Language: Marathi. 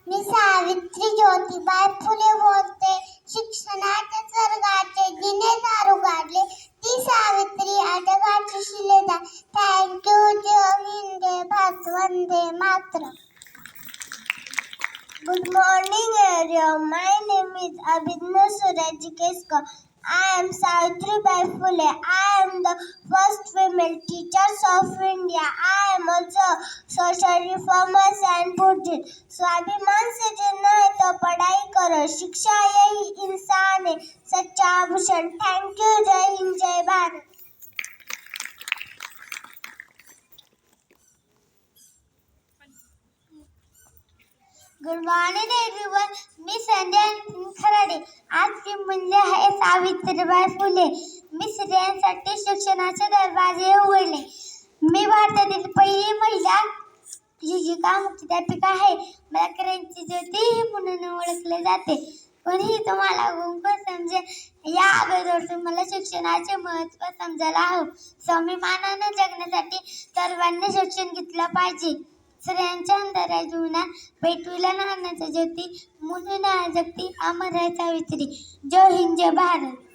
मी सावित्री ज्योतिबा फुले बोलते. शिक्षणाच्या स्वर्गाचे जिने दार उघडले, ती सावित्री आटगाची शिलेदार. थँक्यू. जय हिंद, जय भारत, वंदे मातरम. Good morning, everyone. My name is Abhidna Suraj Kesko. I am Savitribai Phule. I am the first female teacher of India. I am also social reformer and Buddhist. स्वाभिमान से जीना है तो पढ़ाई करो, शिक्षा यही इंसान है सच्चा आभूषण. Thank you. जय हिंद, जय भारत. Good morning everyone. मी संध्या खराडे. आज मूल्य आहे सावित्रीबाई फुले. मी स्त्रियांसाठी शिक्षणाचे दरवाजे उघडले. मी भारतातील पहिली महिला शिक्षिका मुख्याध्यापिका आहे. मला क्रांती ज्योती म्हणून ओळखले जाते. कोणीही तुम्हाला गुंग समजे या अगोदर तुम्हाला शिक्षणाचे महत्त्व समजायला हवं. स्वाभिमानाने जगण्यासाठी सर्वांनी शिक्षण घेतलं पाहिजे. स्त्रियांच्या अंधाऱ्या जीवनात पेटविला नाण्याच्या ज्योती म्हणून जगती अमर आहे सावित्री. जय हिंद, जय भारत.